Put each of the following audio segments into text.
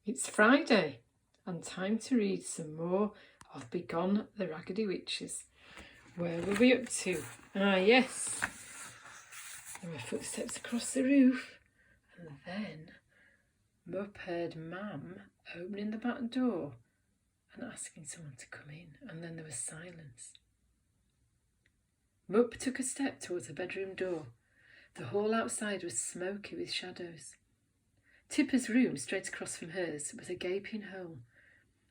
It's Friday and time to read some more of Begone the Raggedy Witches. Where were we up to? Yes. There were footsteps across the roof, and then Mup heard Mam opening the back door and asking someone to come in, and then there was silence. Mup took a step towards the bedroom door. The hall outside was smoky with shadows. Tipper's room, straight across from hers, was a gaping hole.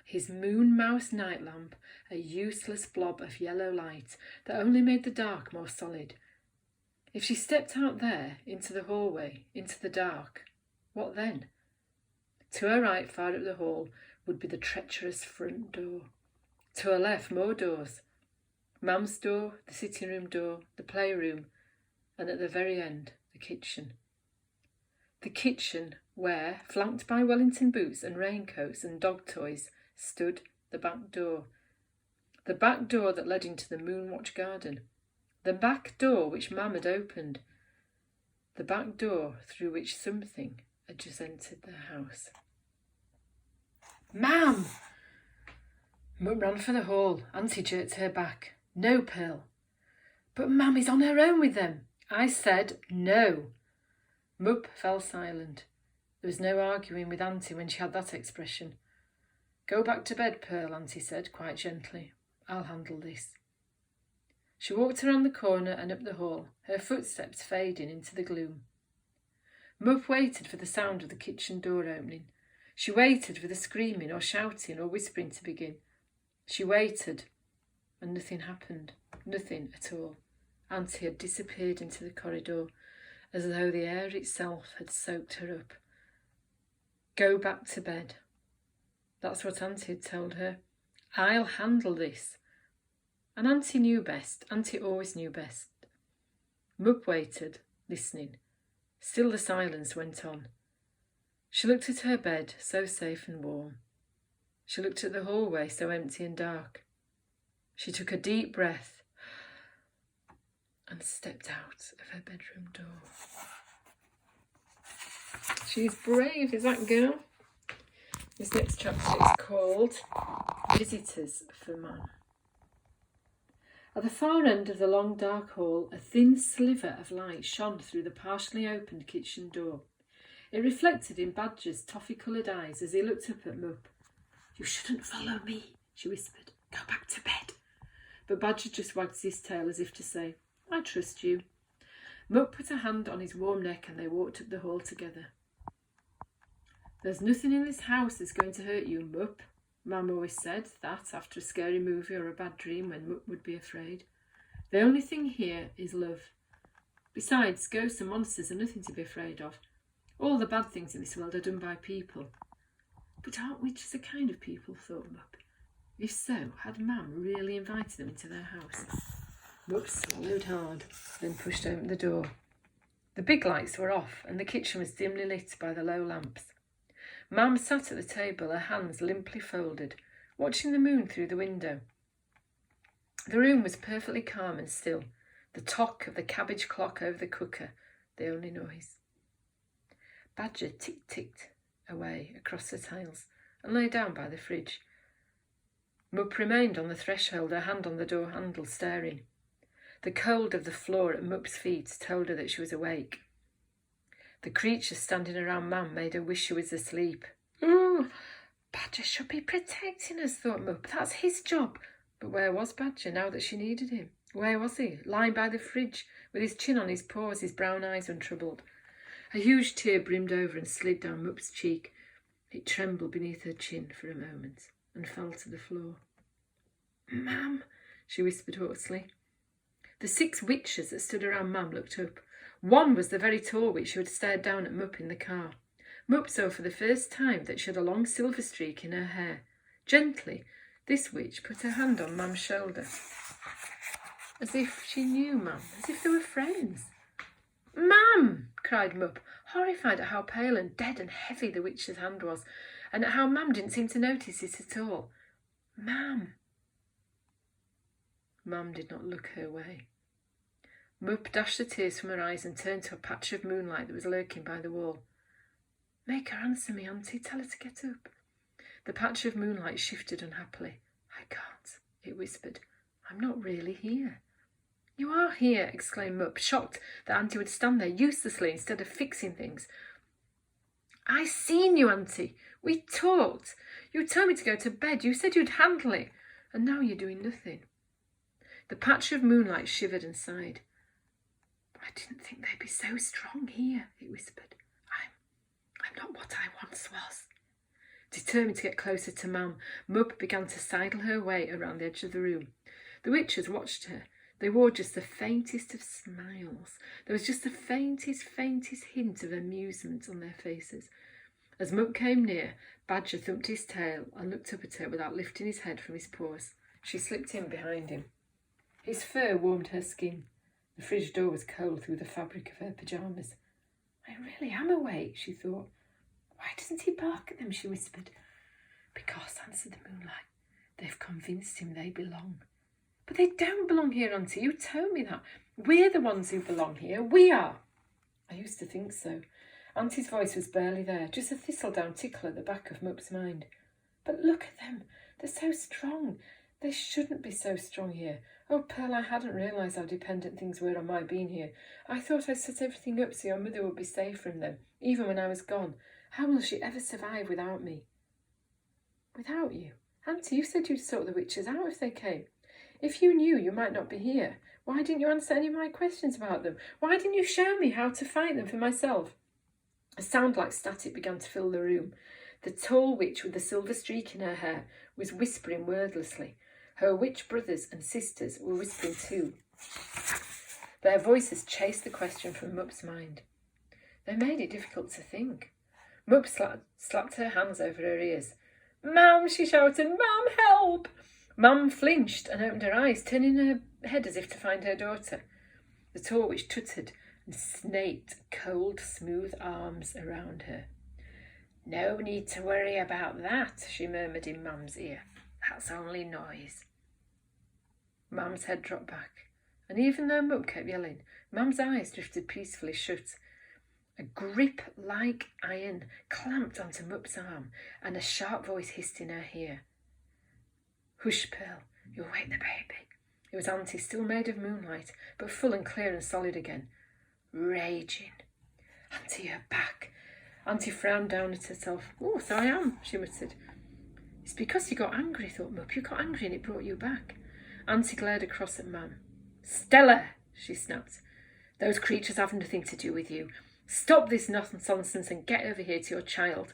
His moon mouse night lamp, a useless blob of yellow light that only made the dark more solid. If she stepped out there, into the hallway, into the dark, what then? To her right, far up the hall, would be the treacherous front door. To her left, more doors. Mam's door, the sitting room door, the playroom, and at the very end, the kitchen. The kitchen where, flanked by Wellington boots and raincoats and dog toys, stood the back door. The back door that led into the Moonwatch garden. The back door which Mam had opened. The back door through which something had just entered the house. Mam! Mum ran for the hall. Auntie jerked her back. No, Pearl. But Mam is on her own with them. I said no. Mup fell silent. There was no arguing with Auntie when she had that expression. Go back to bed, Pearl, Auntie said, quite gently. I'll handle this. She walked around the corner and up the hall, her footsteps fading into the gloom. Mup waited for the sound of the kitchen door opening. She waited for the screaming or shouting or whispering to begin. She waited, and nothing happened. Nothing at all. Auntie had disappeared into the corridor, as though the air itself had soaked her up. Go back to bed. That's what Auntie had told her. I'll handle this. And Auntie knew best. Auntie always knew best. Mup waited, listening. Still the silence went on. She looked at her bed, so safe and warm. She looked at the hallway, so empty and dark. She took a deep breath and stepped out of her bedroom door. She's brave, is that girl? This next chapter is called Visitors for Mam. At the far end of the long dark hall, a thin sliver of light shone through the partially opened kitchen door. It reflected in Badger's toffee-coloured eyes as he looked up at Mup. You shouldn't follow me, she whispered. Go back to bed. But Badger just wagged his tail as if to say, I trust you. Mup put a hand on his warm neck and they walked up the hall together. There's nothing in this house that's going to hurt you, Mup. Mam always said that after a scary movie or a bad dream when Mup would be afraid. The only thing here is love. Besides, ghosts and monsters are nothing to be afraid of. All the bad things in this world are done by people. But aren't witches a kind of people, thought Mup. If so, had Mam really invited them into their house? Mup swallowed hard, then pushed open the door. The big lights were off and the kitchen was dimly lit by the low lamps. Mam sat at the table, her hands limply folded, watching the moon through the window. The room was perfectly calm and still, the tock of the cabbage clock over the cooker, the only noise. Badger tick-ticked away across the tiles and lay down by the fridge. Mup remained on the threshold, her hand on the door handle, staring. The cold of the floor at Mup's feet told her that she was awake. The creatures standing around Mam made her wish she was asleep. Badger should be protecting us, thought Mup. That's his job. But where was Badger now that she needed him? Where was he? Lying by the fridge, with his chin on his paws, his brown eyes untroubled. A huge tear brimmed over and slid down Mup's cheek. It trembled beneath her chin for a moment and fell to the floor. Mam, she whispered hoarsely. The 6 witches that stood around Mam looked up. One was the very tall witch who had stared down at Mup in the car. Mup saw for the first time that she had a long silver streak in her hair. Gently, this witch put her hand on Mam's shoulder, as if she knew Mam, as if they were friends. Mam! Cried Mup, horrified at how pale and dead and heavy the witch's hand was, and at how Mam didn't seem to notice it at all. Mam! Mam did not look her way. Mup dashed the tears from her eyes and turned to a patch of moonlight that was lurking by the wall. Make her answer me, Auntie. Tell her to get up. The patch of moonlight shifted unhappily. I can't, it whispered. I'm not really here. You are here, exclaimed Mup, shocked that Auntie would stand there uselessly instead of fixing things. I seen you, Auntie. We talked. You told me to go to bed. You said you'd handle it. And now you're doing nothing. The patch of moonlight shivered and sighed. I didn't think they'd be so strong here, it whispered. I'm not what I once was. Determined to get closer to Mam, Mup began to sidle her way around the edge of the room. The witches watched her. They wore just the faintest of smiles. There was just the faintest hint of amusement on their faces. As Mup came near, Badger thumped his tail and looked up at her without lifting his head from his paws. She slipped in behind him. His fur warmed her skin. The fridge door was cold through the fabric of her pyjamas. I really am awake, she thought. Why doesn't he bark at them, she whispered. Because, answered the moonlight, they've convinced him they belong. But they don't belong here, Auntie. You told me that. We're the ones who belong here. We are. I used to think so. Auntie's voice was barely there, just a thistledown tickle at the back of Mup's mind. But look at them. They're so strong. They shouldn't be so strong here. Oh, Pearl, I hadn't realised how dependent things were on my being here. I thought I'd set everything up so your mother would be safe from them, even when I was gone. How will she ever survive without me? Without you? Auntie, you said you'd sort the witches out if they came. If you knew you might not be here, why didn't you answer any of my questions about them? Why didn't you show me how to fight them for myself? A sound like static began to fill the room. The tall witch with the silver streak in her hair was whispering wordlessly. Her witch brothers and sisters were whispering too. Their voices chased the question from Mup's mind. They made it difficult to think. Mup slapped her hands over her ears. Mam, she shouted, Mam, help! Mam flinched and opened her eyes, turning her head as if to find her daughter. The tall witch tutted and snaked cold, smooth arms around her. No need to worry about that, she murmured in Mam's ear. That's only noise. Mam's head dropped back, and even though Mup kept yelling, Mam's eyes drifted peacefully shut. A grip like iron clamped onto Mup's arm, and a sharp voice hissed in her ear. Hush, Pearl, you'll wake the baby. It was Auntie, still made of moonlight, but full and clear and solid again. Raging. Auntie, you're back. Auntie frowned down at herself. Oh, so I am, she muttered. It's because you got angry, thought Mup. You got angry and it brought you back. Auntie glared across at Mam. Stella, she snapped. Those creatures have nothing to do with you. Stop this nonsense and get over here to your child.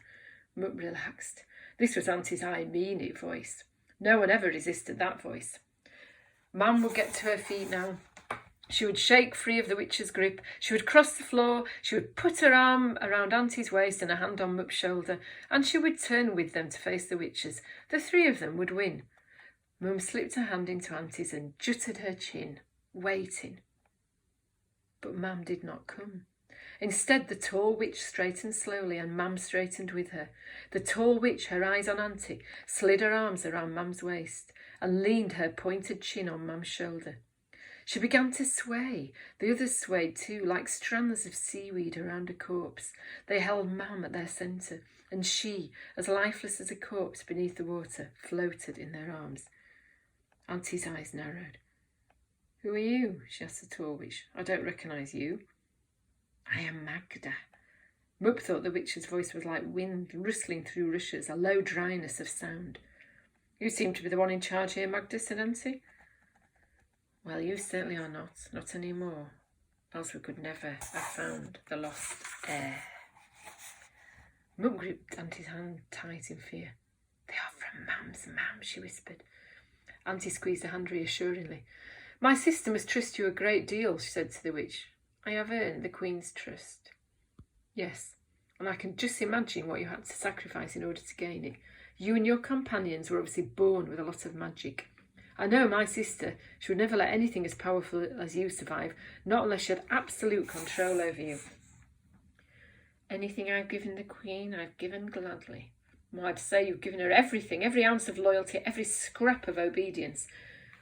Mup relaxed. This was Auntie's I mean it voice. No one ever resisted that voice. Mam would get to her feet now. She would shake free of the witch's grip. She would cross the floor. She would put her arm around Auntie's waist and a hand on Mup's shoulder, and she would turn with them to face the witches. The three of them would win. Mum slipped her hand into Auntie's and jutted her chin, waiting. But Mam did not come. Instead, the tall witch straightened slowly and Mam straightened with her. The tall witch, her eyes on Auntie, slid her arms around Mam's waist and leaned her pointed chin on Mam's shoulder. She began to sway. The others swayed too, like strands of seaweed around a corpse. They held Mam at their centre, and she, as lifeless as a corpse beneath the water, floated in their arms. Auntie's eyes narrowed. Who are you? She asked the tall witch. I don't recognise you. I am Magda. Mup thought the witch's voice was like wind rustling through rushes, a low dryness of sound. You seem to be the one in charge here, Magda, said Auntie. Well, you certainly are not anymore. Else we could never have found the lost heir. Mup gripped Auntie's hand tight in fear. They are from Mam's Mam, she whispered. Auntie squeezed her hand reassuringly. My sister must trust you a great deal, she said to the witch. I have earned the Queen's trust. Yes, and I can just imagine what you had to sacrifice in order to gain it. You and your companions were obviously born with a lot of magic. I know my sister, she would never let anything as powerful as you survive, not unless she had absolute control over you. Anything I've given the Queen, I've given gladly. Well, I'd say you've given her everything, every ounce of loyalty, every scrap of obedience.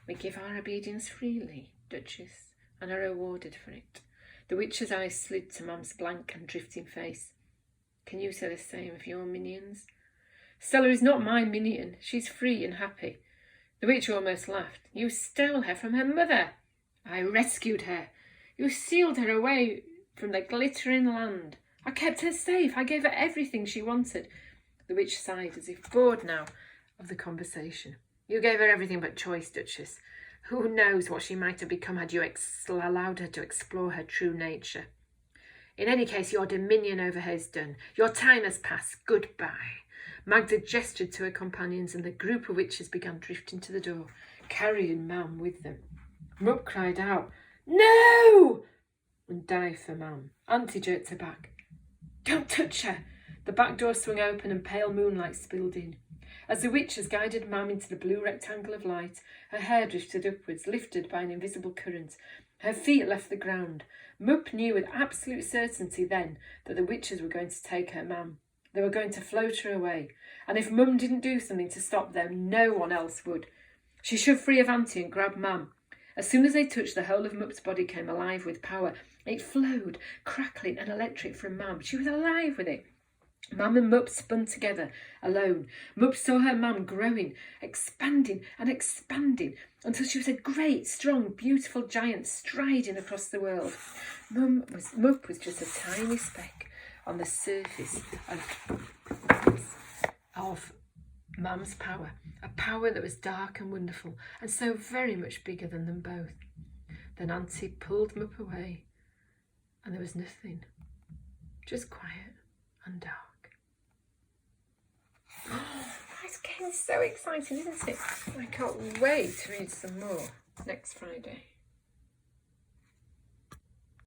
We give our obedience freely, Duchess, and are rewarded for it. The witch's eyes slid to Mam's blank and drifting face. Can you say the same of your minions? Stella is not my minion. She's free and happy. The witch almost laughed. You stole her from her mother. I rescued her. You sealed her away from the glittering land. I kept her safe. I gave her everything she wanted. The witch sighed as if bored now of the conversation. You gave her everything but choice, Duchess. Who knows what she might have become had you allowed her to explore her true nature. In any case, your dominion over her is done. Your time has passed. Goodbye. Magda gestured to her companions, and the group of witches began drifting to the door, carrying Mam with them. Mup cried out, "No!" and dived for Mam. Auntie jerked her back. "Don't touch her!" The back door swung open and pale moonlight spilled in. As the witches guided Mam into the blue rectangle of light, her hair drifted upwards, lifted by an invisible current. Her feet left the ground. Mup knew with absolute certainty then that the witches were going to take her Mam. They were going to float her away, and if Mum didn't do something to stop them, no one else would. She shoved free of Auntie and grabbed Mam. As soon as they touched, the whole of Mup's body came alive with power. It flowed, crackling and electric from Mam. She was alive with it. Mam and Mup spun together, alone. Mup saw her Mam growing, expanding and expanding, until she was a great, strong, beautiful giant striding across the world. Mup was just a tiny speck on the surface of Mam's power, a power that was dark and wonderful, and so very much bigger than them both. Then Auntie pulled Mup away, and there was nothing, just quiet and dark. It's getting so exciting, isn't it? I can't wait to read some more next Friday.